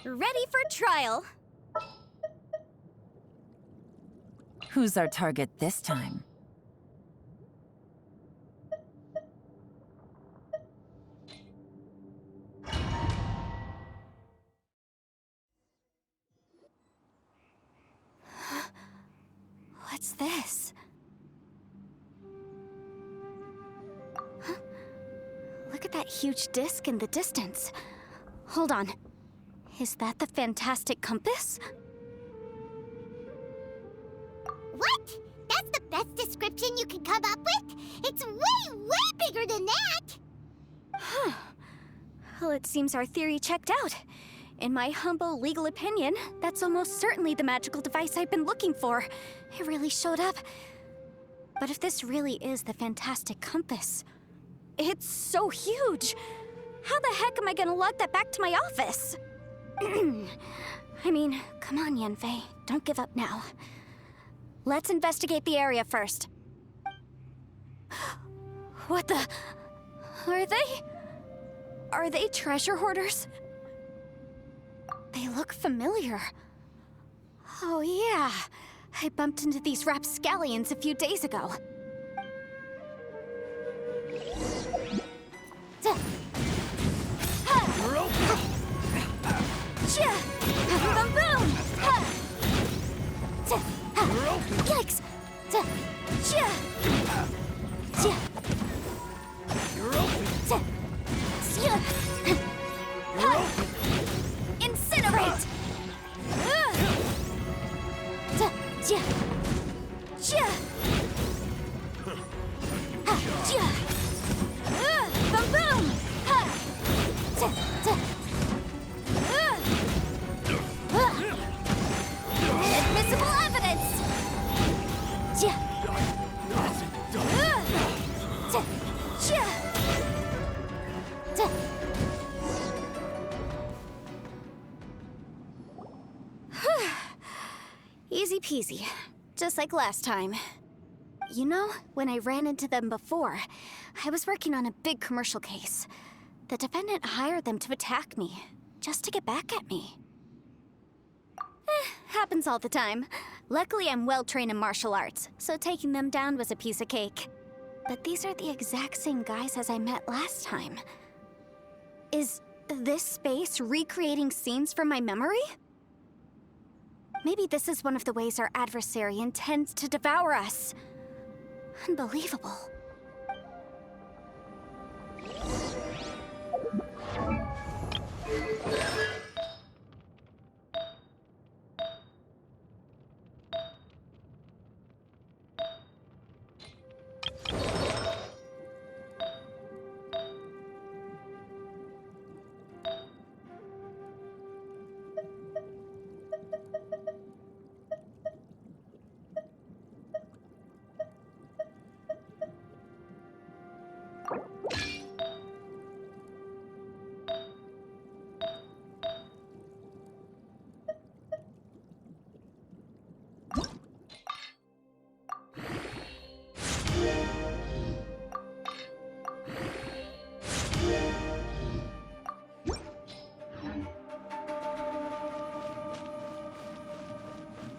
Ready for trial. Who's our target this time? What's this? Huh? Look at that huge disc in the distance. Hold on. Is that the fantastic compass? What? That's the best description you can come up with? It's way, way bigger than that! Huh. Well, it seems our theory checked out. In my humble legal opinion, that's almost certainly the magical device I've been looking for. It really showed up. But if this really is the fantastic compass, it's so huge! How the heck am I gonna lug that back to my office? I mean, come on, Yanfei. Don't give up now. Let's investigate the area first. What the... Are they treasure hoarders? They look familiar. Oh yeah, I bumped into these rapscallions a few days ago. Boom boom! Yikes! Incinerate! Boom boom! Inadmissible evidence! Easy peasy, just like last time. You know, when I ran into them before, I was working on a big commercial case. The defendant hired them to attack me, just to get back at me. Happens all the time. Luckily, I'm well-trained in martial arts, so taking them down was a piece of cake. But these are the exact same guys as I met last time. Is this space recreating scenes from my memory? Maybe this is one of the ways our adversary intends to devour us. Unbelievable.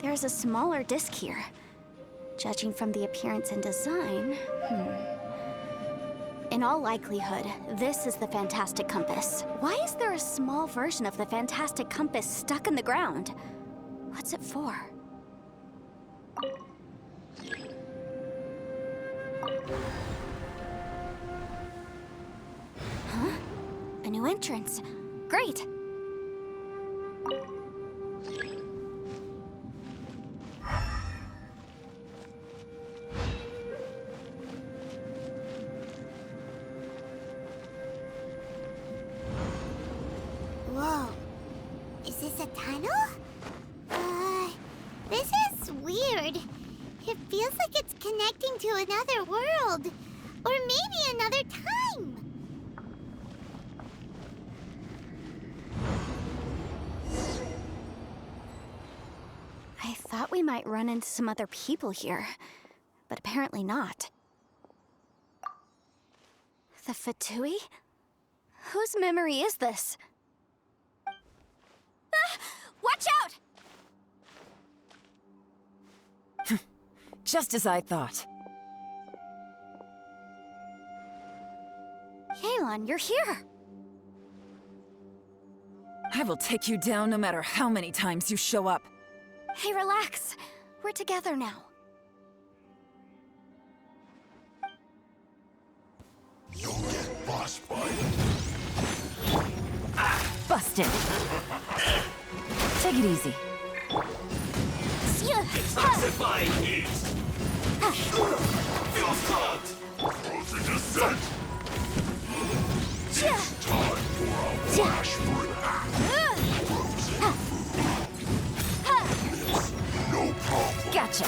There's a smaller disc here. Judging from the appearance and design, In all likelihood, this is the fantastic compass. Why is there a small version of the fantastic compass stuck in the ground? What's it for? Huh? A new entrance. Great! Whoa. Is this a tunnel? This is weird. It feels like it's connecting to another world. Or maybe another time. I thought we might run into some other people here, but apparently not. The Fatui? Whose memory is this? Watch out! Just as I thought. Yelan, you're here! I will take you down no matter how many times you show up. Hey, relax. We're together now. You'll get frostbite. Busted. Take it easy. Intensifying heat. Feels clogged. Approaching descent. It's time for a flash break. No problem. Gotcha.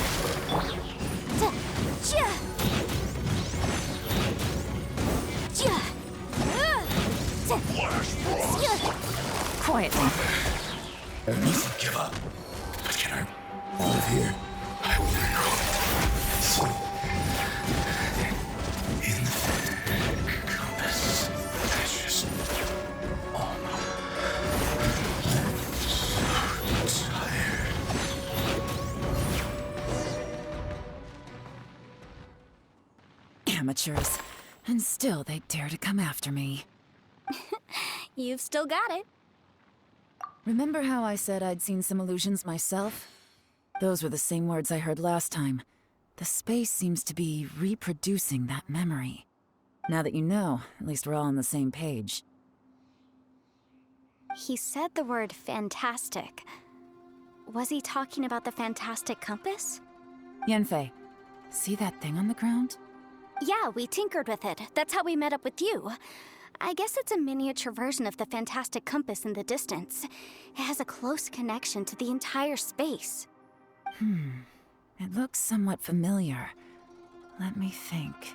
Flash frost. Quietly. I mustn't give up. But can I live here? I will in the compass. That's just almost tired. Amateurs. And still they dare to come after me. You've still got it. Remember how I said I'd seen some illusions myself? Those were the same words I heard last time. The space seems to be reproducing that memory. Now that you know, at least we're all on the same page. He said the word fantastic. Was he talking about the fantastic compass? Yanfei, see that thing on the ground? Yeah, we tinkered with it. That's how we met up with you. I guess it's a miniature version of the fantastic compass in the distance. It has a close connection to the entire space. It looks somewhat familiar. Let me think.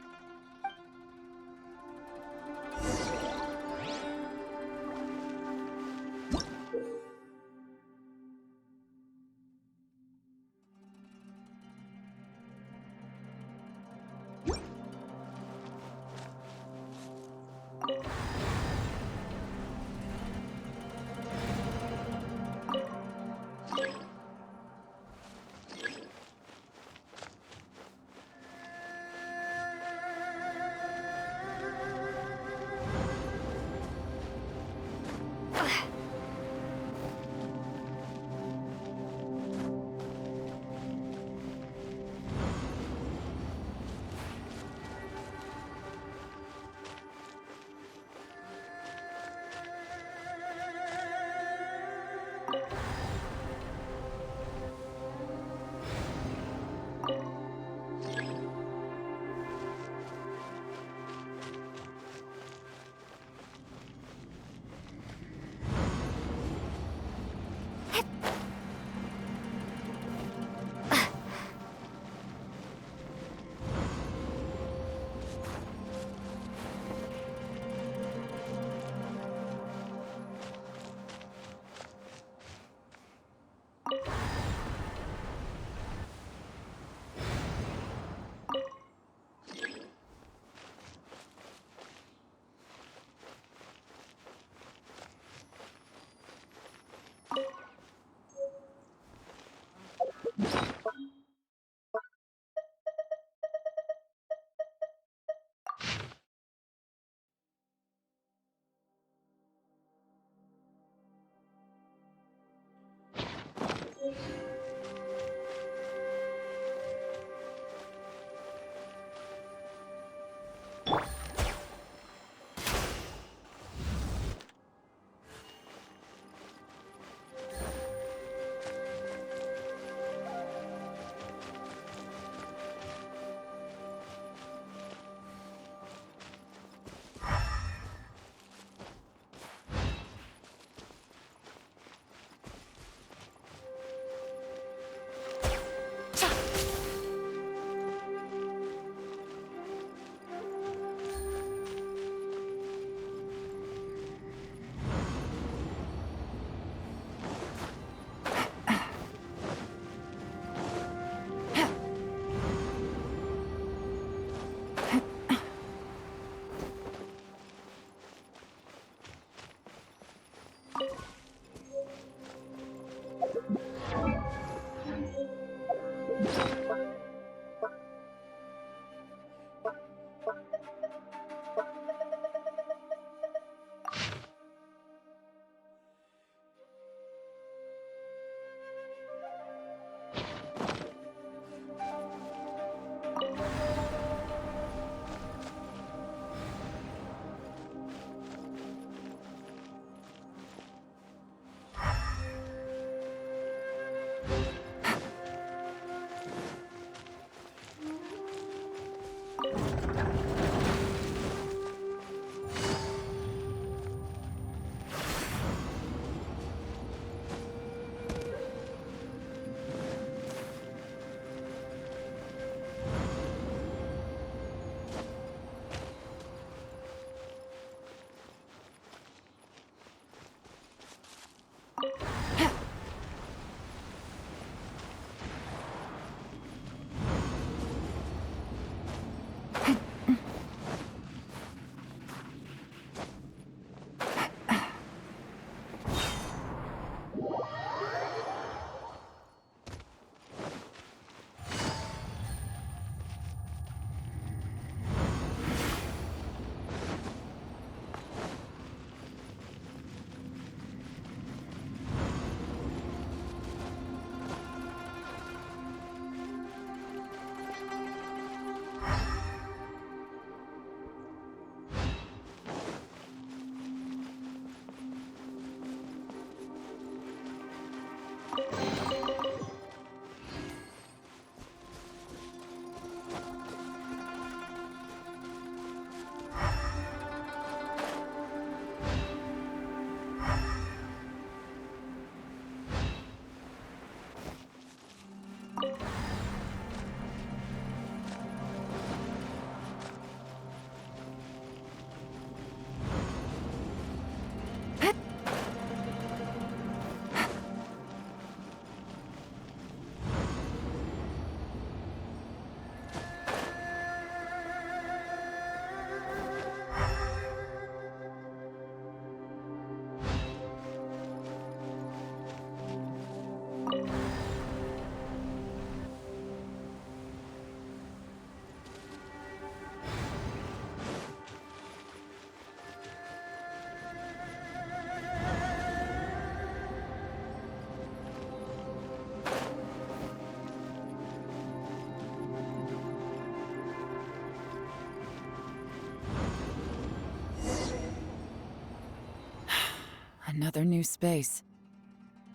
Another new space.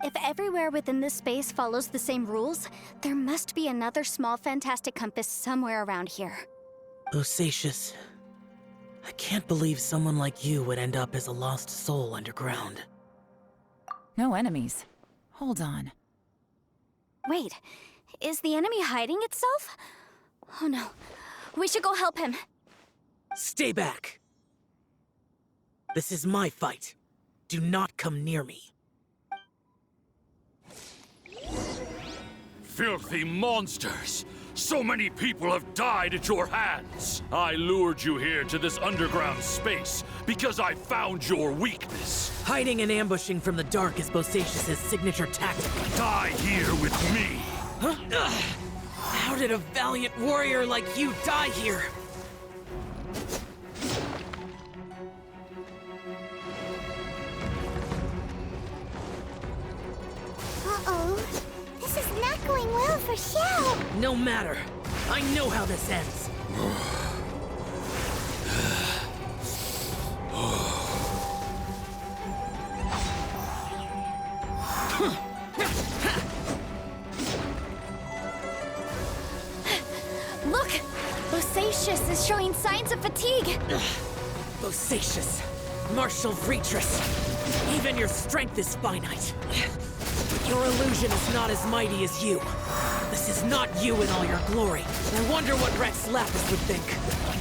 If everywhere within this space follows the same rules, there must be another small fantastic compass somewhere around here. Bosacius, I can't believe someone like you would end up as a lost soul underground. No enemies. Hold on. Wait, is the enemy hiding itself? Oh no, we should go help him. Stay back! This is my fight. Do not come near me. Filthy monsters! So many people have died at your hands! I lured you here to this underground space because I found your weakness. Hiding and ambushing from the dark is Bosacius' signature tactic. Die here with me! Huh? Ugh. How did a valiant warrior like you die here? Uh-oh. This is not going well for Xiao. No matter. I know how this ends. Look! Bosacius is showing signs of fatigue! Bosacius, martial Vretress, even your strength is finite. Your illusion is not as mighty as you. This is not you in all your glory. I wonder what Rex Lapis would think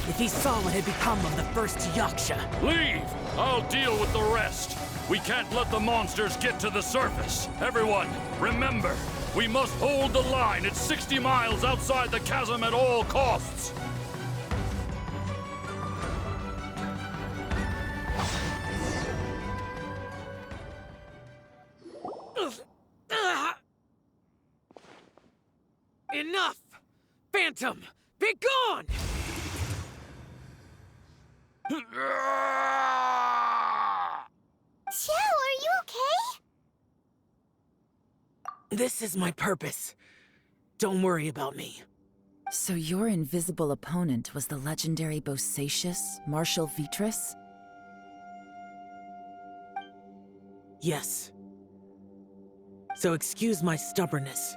if he saw what had become of the first Yaksha. Leave! I'll deal with the rest. We can't let the monsters get to the surface. Everyone, remember, we must hold the line at 60 miles outside the chasm at all costs. Enough! Phantom, be gone! Xiao, are you okay? This is my purpose. Don't worry about me. So your invisible opponent was the legendary Bosacius, Martial Vretress? Yes. So excuse my stubbornness.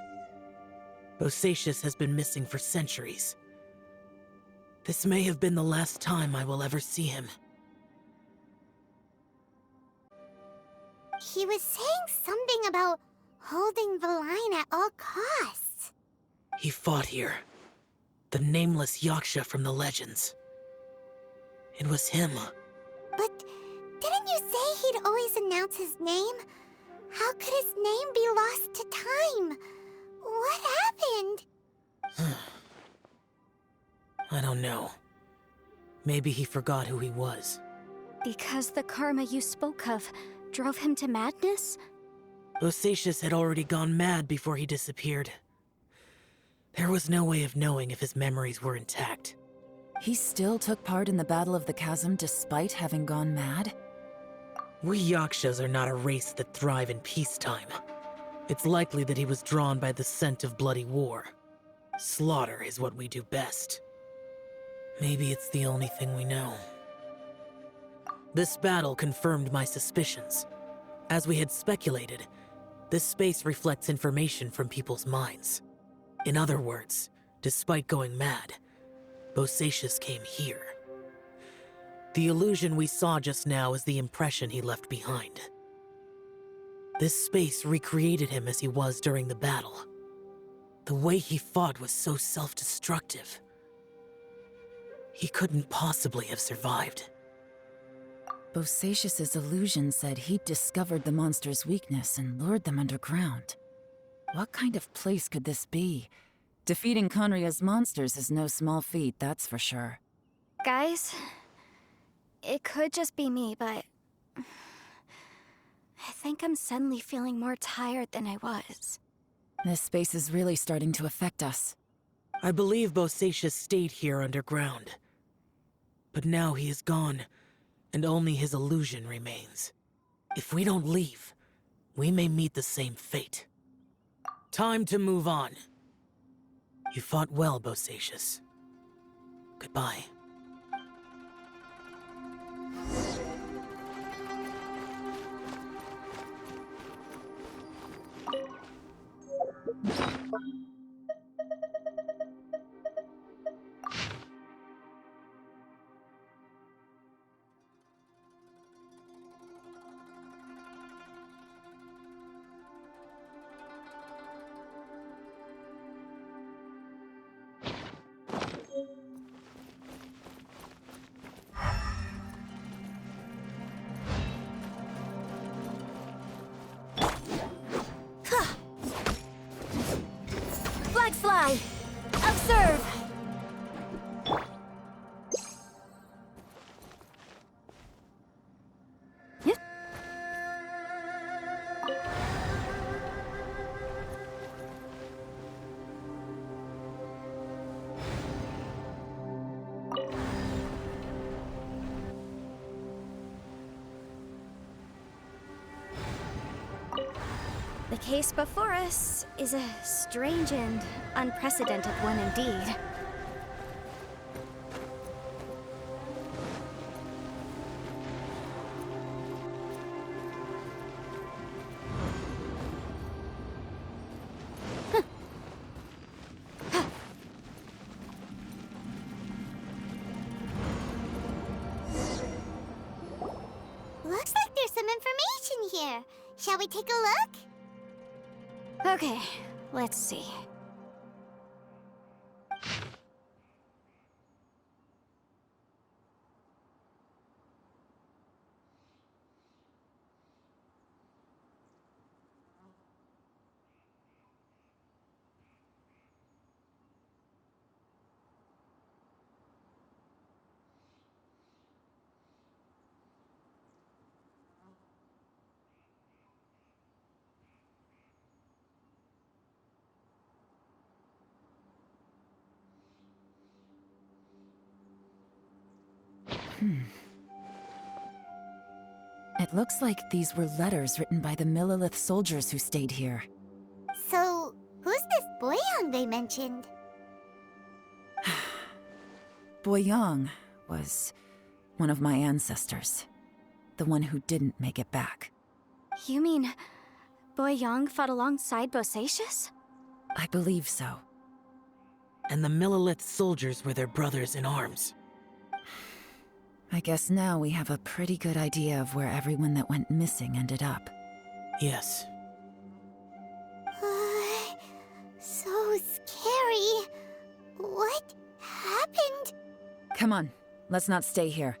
Bosacius has been missing for centuries. This may have been the last time I will ever see him. He was saying something about holding the line at all costs. He fought here. The nameless Yaksha from the legends. It was him. But didn't you say he'd always announce his name? How could his name be lost to time? What happened? I don't know. Maybe he forgot who he was. Because the karma you spoke of drove him to madness? Bosacius had already gone mad before he disappeared. There was no way of knowing if his memories were intact. He still took part in the Battle of the Chasm despite having gone mad? We Yakshas are not a race that thrive in peacetime. It's likely that he was drawn by the scent of bloody war. Slaughter is what we do best. Maybe it's the only thing we know. This battle confirmed my suspicions. As we had speculated, this space reflects information from people's minds. In other words, despite going mad, Bosacius came here. The illusion we saw just now is the impression he left behind. This space recreated him as he was during the battle. The way he fought was so self-destructive. He couldn't possibly have survived. Bosacius's illusion said he'd discovered the monster's weakness and lured them underground. What kind of place could this be? Defeating Conria's monsters is no small feat, that's for sure. Guys, it could just be me, but I think I'm suddenly feeling more tired than I was. This space is really starting to affect us. I believe Bosacius stayed here underground. But now he is gone, and only his illusion remains. If we don't leave, we may meet the same fate. Time to move on. You fought well, Bosacius. Goodbye. Flags fly! Observe! Yep. The case before us is a strange and unprecedented one indeed. Looks like there's some information here. Shall we take a look? Okay, let's see. It looks like these were letters written by the Millilith soldiers who stayed here. So, who's this Boyang they mentioned? Boyang was one of my ancestors. The one who didn't make it back. You mean Boyang fought alongside Bosacius? I believe so. And the Millilith soldiers were their brothers in arms. I guess now we have a pretty good idea of where everyone that went missing ended up. Yes. So scary. What happened? Come on, let's not stay here.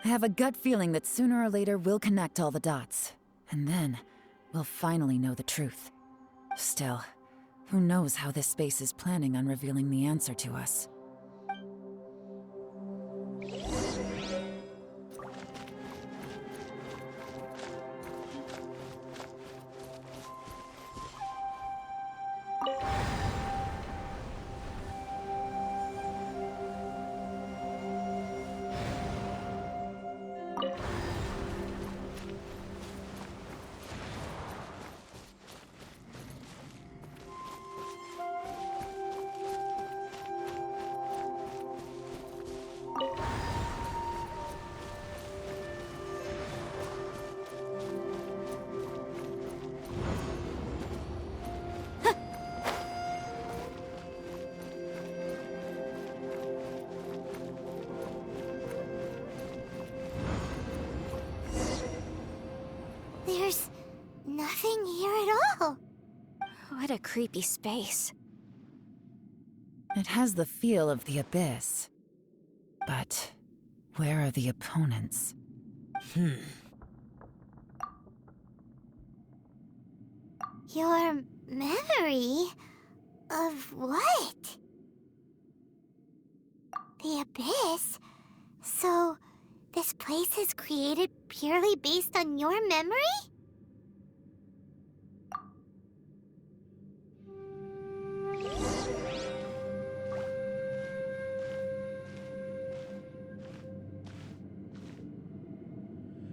I have a gut feeling that sooner or later we'll connect all the dots. And then, we'll finally know the truth. Still, who knows how this space is planning on revealing the answer to us. There's nothing here at all. What a creepy space. It has the feel of the Abyss. But where are the opponents? Your memory of what? The Abyss? So, this place is created purely based on your memory?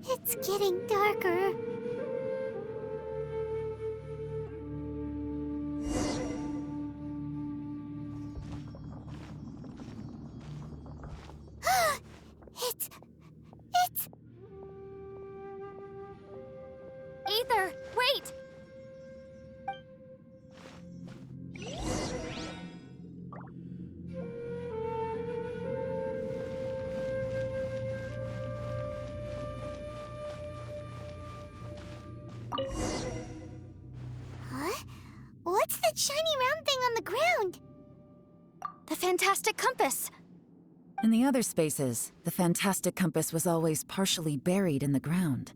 It's getting darker. It's... Aether, wait! the fantastic compass! In the other spaces, the fantastic compass was always partially buried in the ground.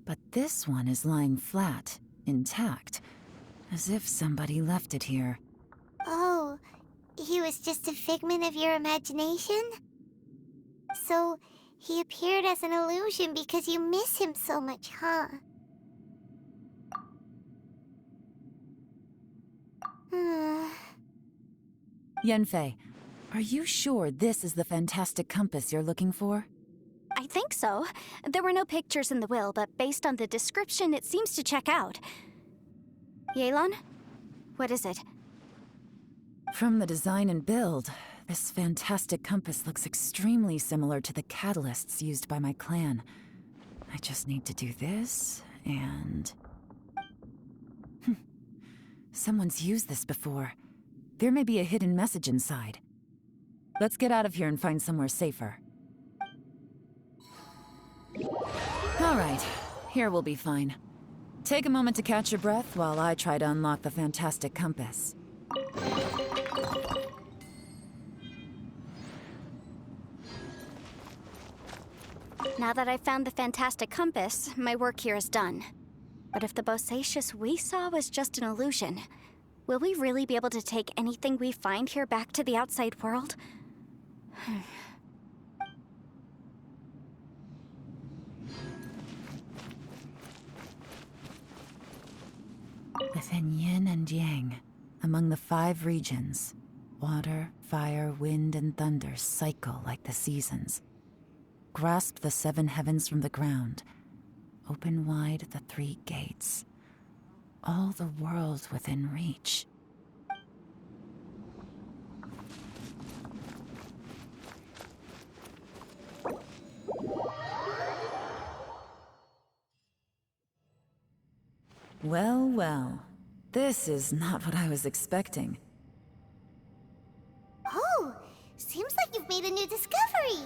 But this one is lying flat, intact, as if somebody left it here. Oh, he was just a figment of your imagination? So, he appeared as an illusion because you miss him so much, huh? Yanfei, are you sure this is the fantastic compass you're looking for? I think so. There were no pictures in the will, but based on the description, it seems to check out. Yelan? What is it? From the design and build, this fantastic compass looks extremely similar to the catalysts used by my clan. I just need to do this, and... Someone's used this before. There may be a hidden message inside. Let's get out of here and find somewhere safer. Alright, here we'll be fine. Take a moment to catch your breath while I try to unlock the fantastic compass. Now that I've found the fantastic compass, my work here is done. But if the Bosacious we saw was just an illusion, will we really be able to take anything we find here back to the outside world? Within yin and yang, among the 5 regions, water, fire, wind, and thunder cycle like the seasons. Grasp the 7 heavens from the ground. Open wide the 3 gates. All the world within reach. Well, well. This is not what I was expecting. Oh, seems like you've made a new discovery.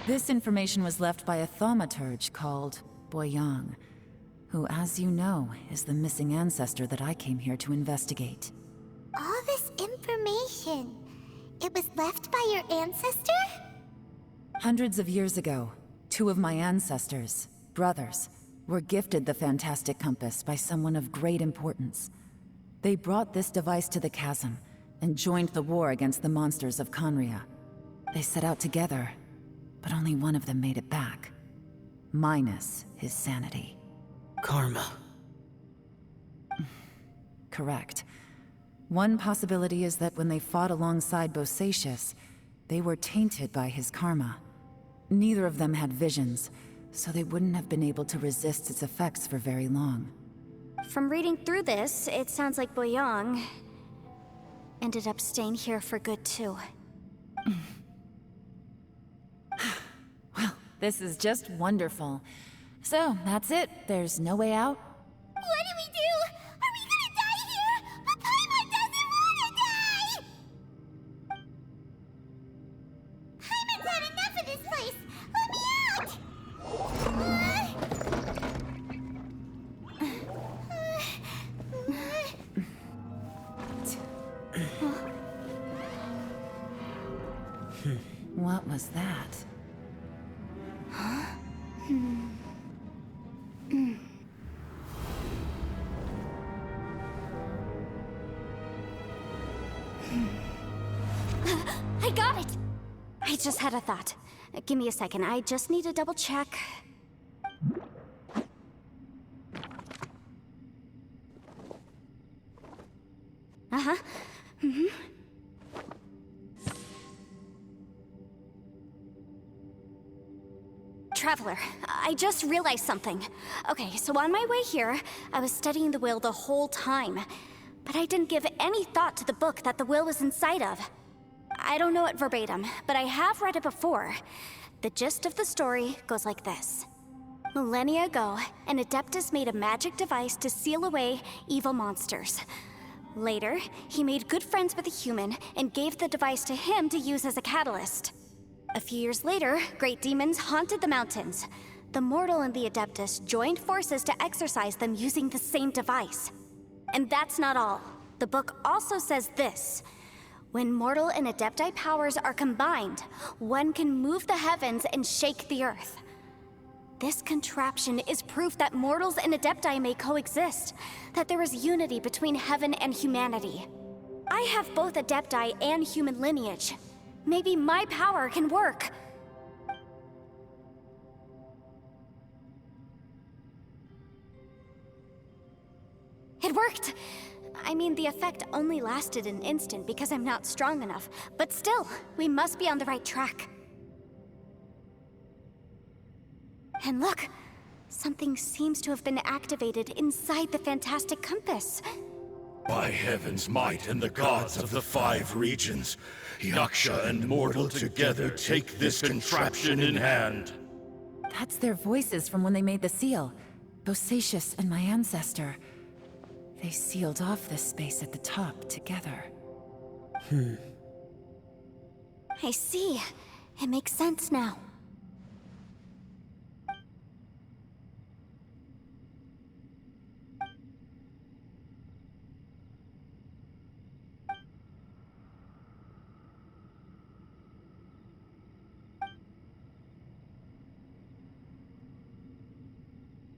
This information was left by a thaumaturge called Boyang, who, as you know, is the missing ancestor that I came here to investigate. All this information, it was left by your ancestor? Hundreds of years ago, 2 of my ancestors, brothers, were gifted the fantastic compass by someone of great importance. They brought this device to the chasm and joined the war against the monsters of Conria. They set out together, but only one of them made it back. Minus his sanity. Karma. Correct. One possibility is that when they fought alongside Bosacius, they were tainted by his karma. Neither of them had visions, so they wouldn't have been able to resist its effects for very long. From reading through this, it sounds like Boyang ended up staying here for good too. Well, this is just wonderful. So, that's it. There's no way out? What do we do? Are we gonna die here? But Paimon doesn't wanna die! Paimon's had enough of this place! Let me out! What was that? I got it! I just had a thought. Give me a second, I just need to double check. Uh-huh. Traveler, I just realized something. Okay, so on my way here, I was studying the will the whole time. But I didn't give any thought to the book that the will was inside of. I don't know it verbatim, but I have read it before. The gist of the story goes like this. Millennia ago, an Adeptus made a magic device to seal away evil monsters. Later, he made good friends with a human and gave the device to him to use as a catalyst. A few years later, great demons haunted the mountains. The mortal and the Adeptus joined forces to exorcise them using the same device. And that's not all. The book also says this. When mortal and Adepti powers are combined, one can move the heavens and shake the earth. This contraption is proof that mortals and Adepti may coexist, that there is unity between heaven and humanity. I have both Adepti and human lineage. Maybe my power can work. It worked! I mean, the effect only lasted an instant because I'm not strong enough, but still, we must be on the right track. And look! Something seems to have been activated inside the fantastic compass. By heaven's might and the gods of the 5 regions, Yaksha and mortal together take this contraption in hand. That's their voices from when they made the seal. Bosacius and my ancestor. They sealed off this space at the top together. I see. It makes sense now.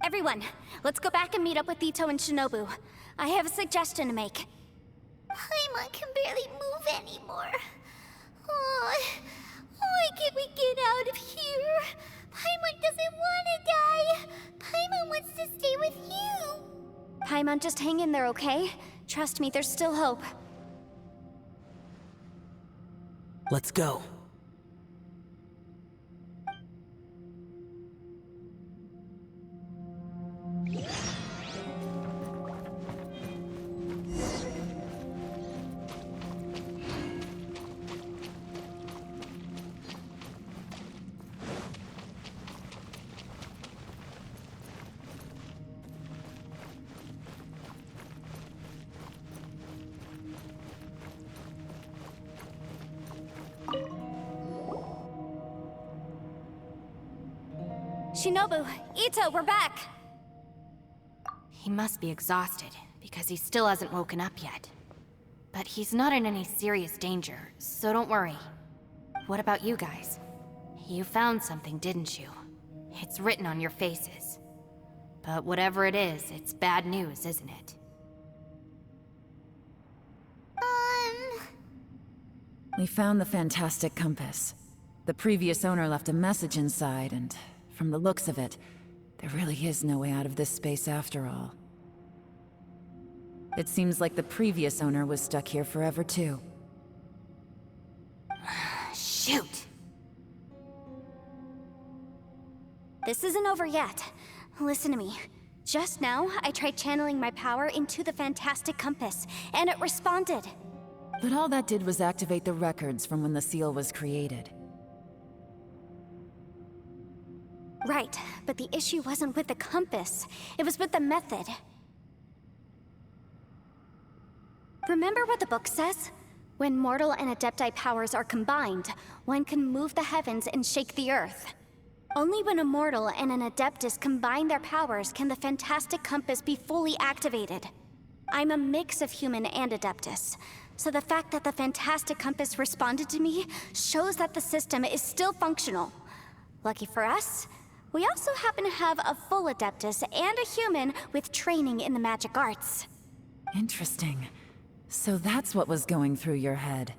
Everyone, let's go back and meet up with Ito and Shinobu. I have a suggestion to make. Paimon can barely move anymore. Oh, why can't we get out of here? Paimon doesn't want to die. Paimon wants to stay with you. Paimon, just hang in there, okay? Trust me, there's still hope. Let's go. Shinobu, Ito, we're back! He must be exhausted, because he still hasn't woken up yet. But he's not in any serious danger, so don't worry. What about you guys? You found something, didn't you? It's written on your faces. But whatever it is, it's bad news, isn't it? We found the fantastic compass. The previous owner left a message inside, and from the looks of it, there really is no way out of this space after all. It seems like the previous owner was stuck here forever too. Shoot! This isn't over yet. Listen to me. Just now, I tried channeling my power into the fantastic compass, and it responded. But all that did was activate the records from when the seal was created. Right, but the issue wasn't with the compass. It was with the method. Remember what the book says? When mortal and Adepti powers are combined, one can move the heavens and shake the earth. Only when a mortal and an Adeptus combine their powers can the fantastic compass be fully activated. I'm a mix of human and Adeptus, so the fact that the fantastic compass responded to me shows that the system is still functional. Lucky for us, we also happen to have a full Adeptus and a human with training in the magic arts. Interesting. So that's what was going through your head.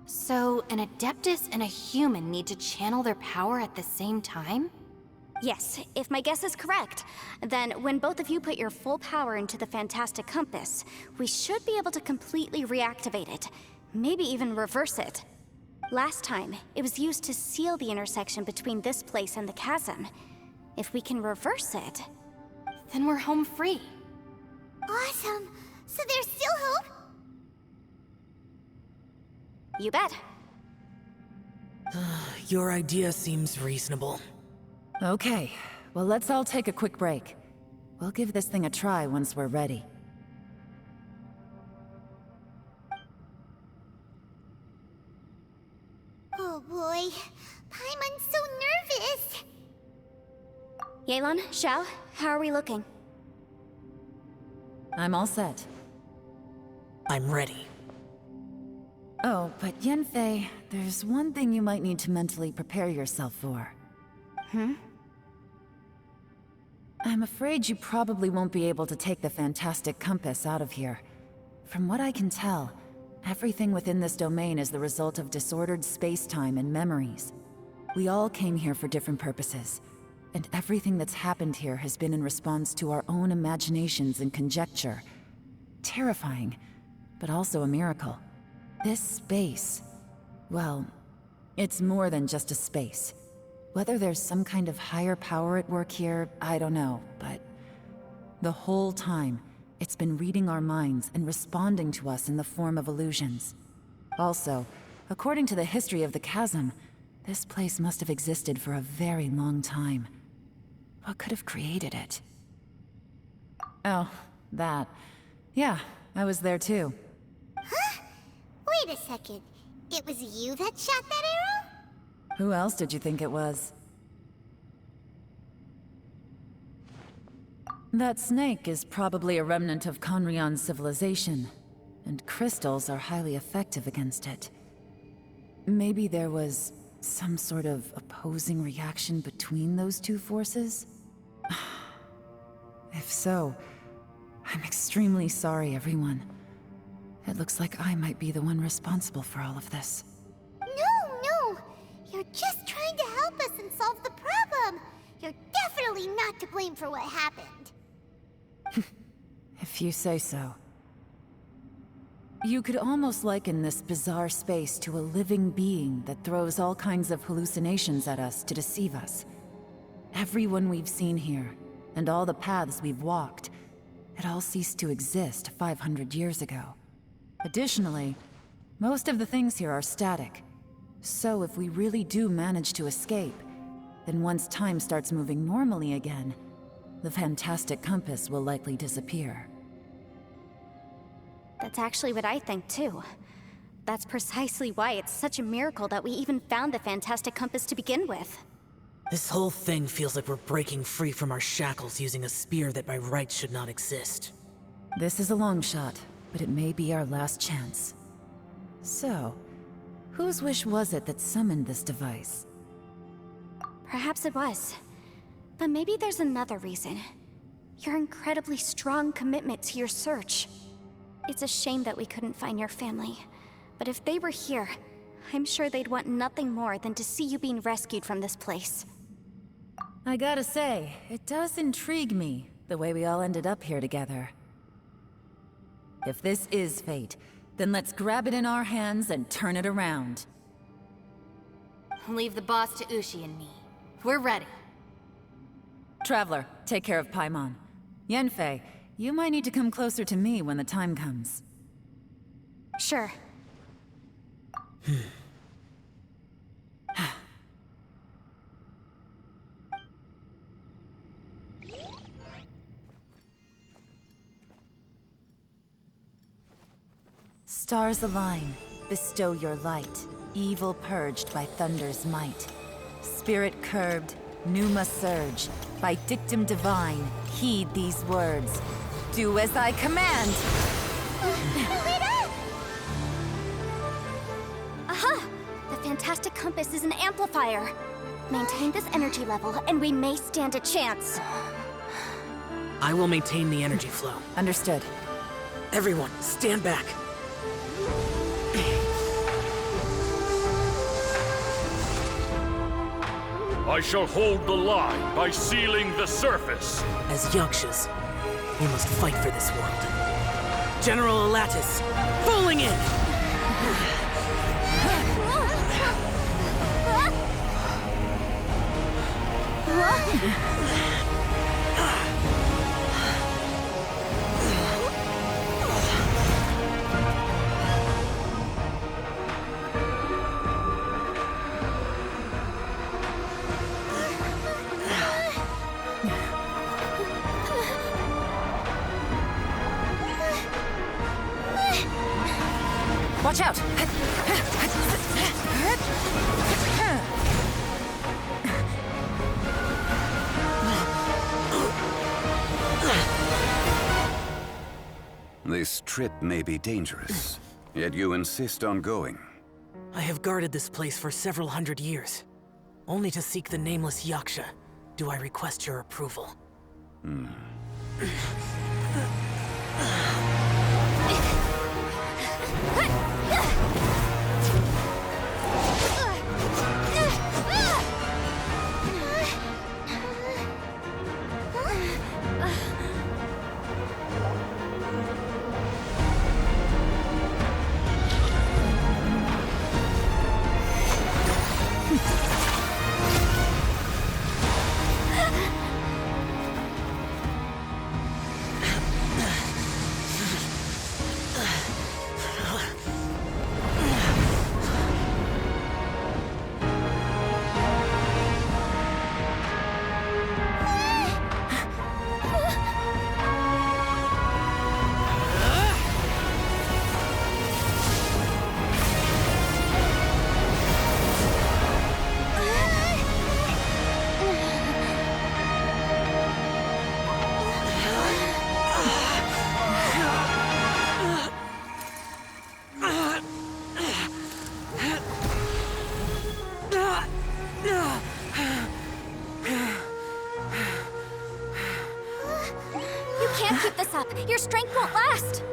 So, an Adeptus and a human need to channel their power at the same time? Yes, if my guess is correct, then when both of you put your full power into the fantastic compass, we should be able to completely reactivate it, maybe even reverse it. Last time, it was used to seal the intersection between this place and the chasm. If we can reverse it, Then we're home free. Awesome! So there's still hope? you bet. Your idea seems reasonable. Okay, well let's all take a quick break. We'll give this thing a try once we're ready. Oh boy, Paimon's so nervous! Yelan, Xiao, how are we looking? I'm all set. I'm ready. Oh, but Yanfei, there's one thing you might need to mentally prepare yourself for. I'm afraid you probably won't be able to take the fantastic compass out of here. From what I can tell, everything within this domain is the result of disordered space-time and memories. We all came here for different purposes, and everything that's happened here has been in response to our own imaginations and conjecture. Terrifying, but also a miracle. This space, well, it's more than just a space. Whether there's some kind of higher power at work here, I don't know, but the whole time, it's been reading our minds and responding to us in the form of illusions. Also, according to the history of the chasm, this place must have existed for a very long time. What could have created it? Oh, that. Yeah, I was there too. Huh? Wait a second. It was you that shot that arrow? Who else did you think it was? That snake is probably a remnant of Conrion's civilization, and crystals are highly effective against it. Maybe there was some sort of opposing reaction between those two forces? If so, I'm extremely sorry, everyone. It looks like I might be the one responsible for all of this. No! You're just trying to help us and solve the problem! You're definitely not to blame for what happened. If you say so. You could almost liken this bizarre space to a living being that throws all kinds of hallucinations at us to deceive us. Everyone we've seen here, and all the paths we've walked, it all ceased to exist 500 years ago. Additionally, most of the things here are static. So if we really do manage to escape, then once time starts moving normally again, the fantastic compass will likely disappear. That's actually what I think too. That's precisely why it's such a miracle that we even found the fantastic compass to begin with. This whole thing feels like we're breaking free from our shackles using a spear that by rights should not exist. This is a long shot, but it may be our last chance. So, whose wish was it that summoned this device? Perhaps it was. But maybe there's another reason. Your incredibly strong commitment to your search. It's a shame that we couldn't find your family. but if they were here, I'm sure they'd want nothing more than to see you being rescued from this place. I gotta say, it does intrigue me, the way we all ended up here together. If this is fate, then let's grab it in our hands and turn it around. Leave the boss to Ushi and me. We're ready. Traveler, take care of Paimon. Yanfei, you might need to come closer to me when the time comes. Sure. Stars align, bestow your light. Evil purged by thunder's might. Spirit curbed, pneuma surge. By dictum divine, heed these words. Do as I command! Aha! The fantastic compass is an amplifier. Maintain this energy level, and we may stand a chance. I will maintain the energy flow. Understood. Everyone, stand back. I shall hold the line by sealing the surface. As Yakshas, we must fight for this world. General Elatus, falling in! Watch out! This trip may be dangerous, yet you insist on going. I have guarded this place for several hundred years. Only to seek the nameless Yaksha, do I request your approval. Can't keep this up. Your strength won't last.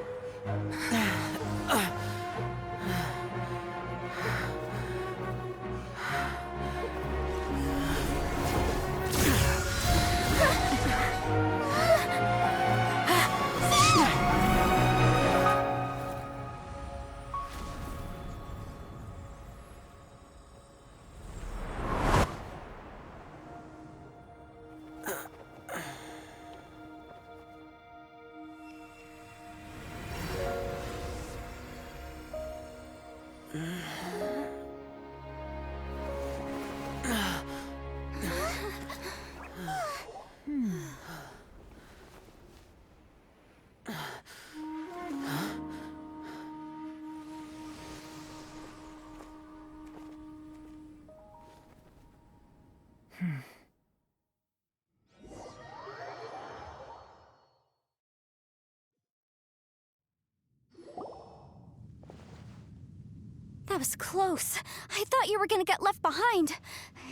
That was close. I thought you were gonna get left behind.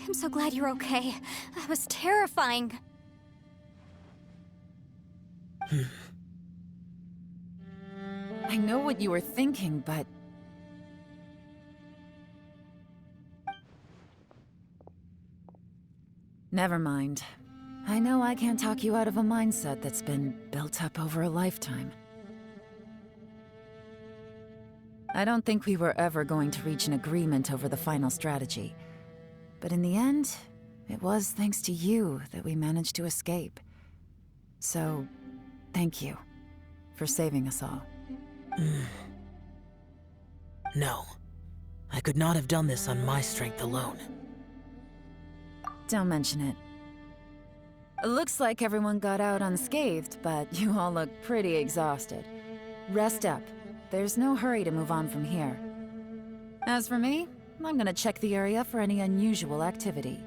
I'm so glad you're okay. That was terrifying. I know what you were thinking, but... Never mind. I know I can't talk you out of a mindset that's been built up over a lifetime. I don't think we were ever going to reach an agreement over the final strategy. But in the end, it was thanks to you that we managed to escape. So, thank you for saving us all. No. I could not have done this on my strength alone. Don't mention it. It looks like everyone got out unscathed, but you all look pretty exhausted. Rest up. There's no hurry to move on from here. As for me, I'm gonna check the area for any unusual activity.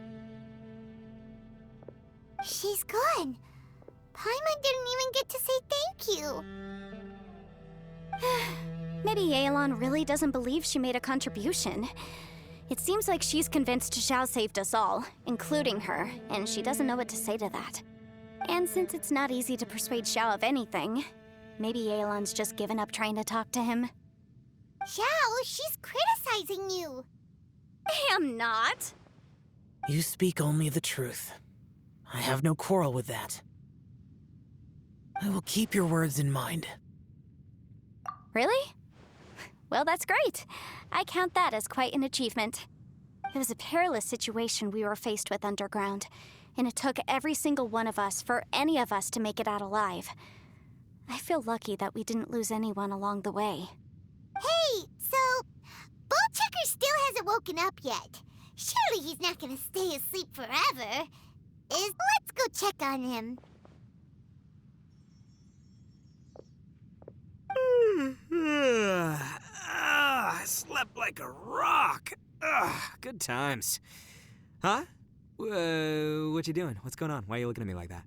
She's gone. Paimon didn't even get to say thank you. Maybe Yelan really doesn't believe she made a contribution. It seems like she's convinced Xiao saved us all, including her, and she doesn't know what to say to that. And since it's not easy to persuade Xiao of anything, maybe Yelan's just given up trying to talk to him. Xiao, she's criticizing you. I am not. You speak only the truth. I have no quarrel with that. I will keep your words in mind. Really? Well, that's great. I count that as quite an achievement. It was a perilous situation we were faced with underground, and it took every single one of us for any of us to make it out alive. I feel lucky that we didn't lose anyone along the way. Hey, so Bullchecker still hasn't woken up yet. Surely he's not gonna stay asleep forever. Let's go check on him. I slept like a rock. Good times. Huh? What you doing? What's going on? Why are you looking at me like that?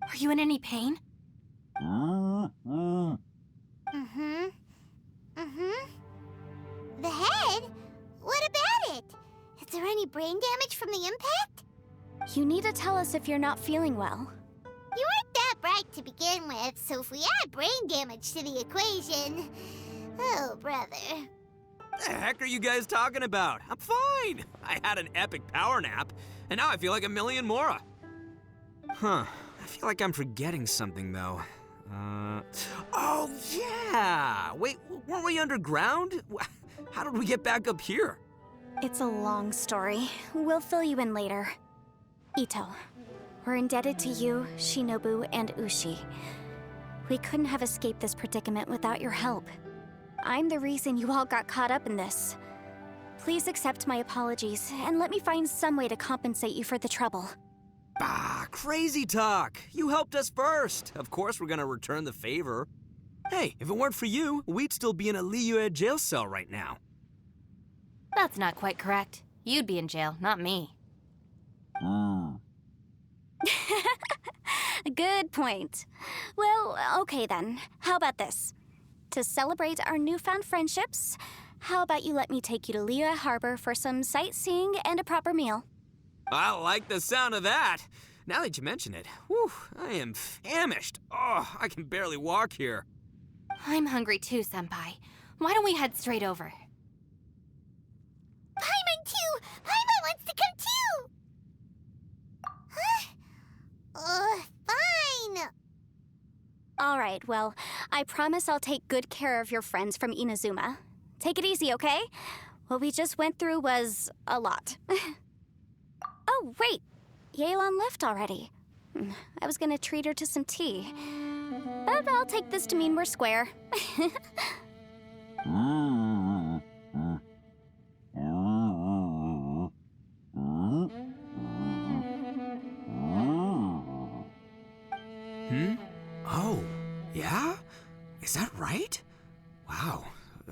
Are you in any pain? The head? What about it? Is there any brain damage from the impact? You need to tell us if you're not feeling well. You weren't that bright to begin with, so if we add brain damage to the equation... Oh, brother. The heck are you guys talking about? I'm fine. I had an epic power nap, and now I feel like a million more. Huh. I feel like I'm forgetting something, though. Oh, yeah! Wait, weren't we underground? How did we get back up here? It's a long story. We'll fill you in later. Ito, we're indebted to you, Shinobu, and Ushi. We couldn't have escaped this predicament without your help. I'm the reason you all got caught up in this. Please accept my apologies, and let me find some way to compensate you for the trouble. Bah, crazy talk. You helped us first. Of course we're gonna return the favor. Hey, if it weren't for you, we'd still be in a Liyue jail cell right now. That's not quite correct. You'd be in jail, not me. Good point. Well, okay then. How about this? To celebrate our newfound friendships, how about you let me take you to Liyue Harbor for some sightseeing and a proper meal? I like the sound of that. Now that you mention it, whew, I am famished. Oh, I can barely walk here. I'm hungry too, Senpai. Why don't we head straight over? Paimon too! Paimon wants to come too! Huh? Fine! All right, well, I promise I'll take good care of your friends from Inazuma. Take it easy, okay? What we just went through was a lot. Oh, wait! Yelan left already. I was gonna treat her to some tea. But I'll take this to mean we're square. Oh, yeah? Is that right? Wow.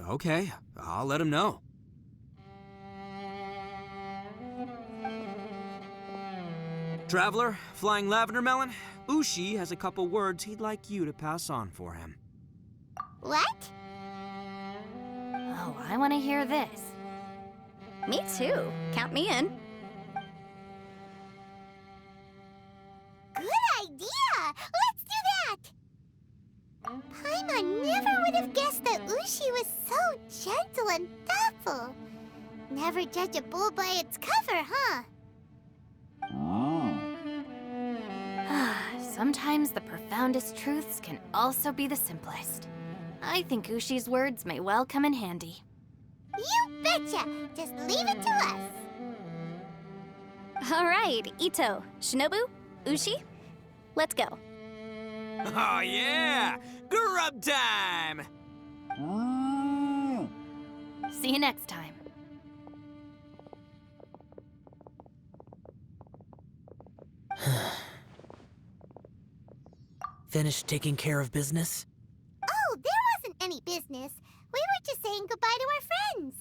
Okay, I'll let him know. Traveler, Flying Lavender Melon, Ushi has a couple words he'd like you to pass on for him. What? Oh, I want to hear this. Me too. Count me in. Good idea! Let's do that! Paimon never would have guessed that Ushi was so gentle and thoughtful. Never judge a bull by its cover, huh? Sometimes the profoundest truths can also be the simplest. I think Ushi's words may well come in handy. You betcha! Just leave it to us. All right, Ito, Shinobu, Ushi, let's go. Oh yeah! Grub time! See you next time. Finished taking care of business? Oh, there wasn't any business. We were just saying goodbye to our friends.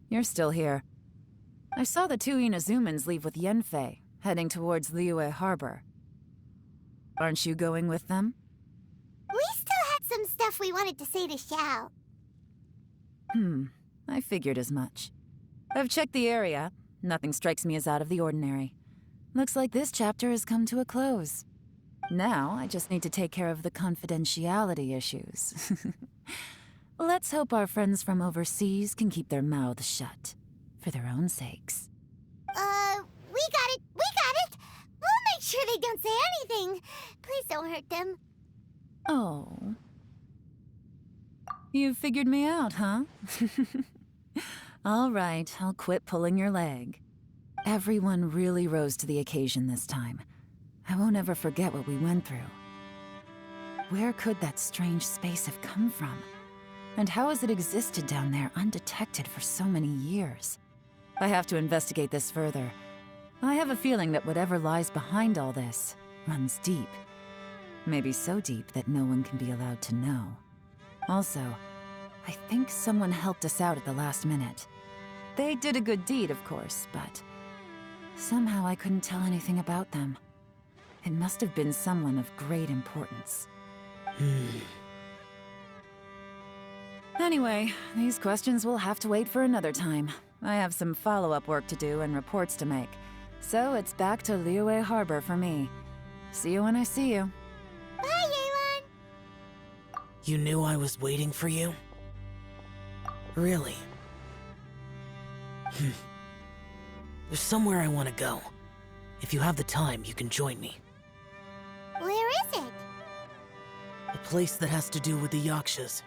You're still here. I saw the two Inazumans leave with Yenfei, heading towards Liyue Harbor. Aren't you going with them? We still had some stuff we wanted to say to Xiao. I figured as much. I've checked the area. Nothing strikes me as out of the ordinary. Looks like this chapter has come to a close. Now, I just need to take care of the confidentiality issues. Let's hope our friends from overseas can keep their mouths shut. For their own sakes. We got it! We got it! We'll make sure they don't say anything. Please don't hurt them. Oh. You figured me out, huh? All right, I'll quit pulling your leg. Everyone really rose to the occasion this time. I won't ever forget what we went through. Where could that strange space have come from? And how has it existed down there undetected for so many years? I have to investigate this further. I have a feeling that whatever lies behind all this runs deep. Maybe so deep that no one can be allowed to know. Also, I think someone helped us out at the last minute. They did a good deed, of course, but somehow I couldn't tell anything about them. It must have been someone of great importance. Anyway, these questions will have to wait for another time. I have some follow-up work to do and reports to make. So it's back to Liyue Harbor for me. See you when I see you. Bye, Yelan! You knew I was waiting for you? Really? There's somewhere I want to go. If you have the time, you can join me. Where is it? A place that has to do with the Yakshas.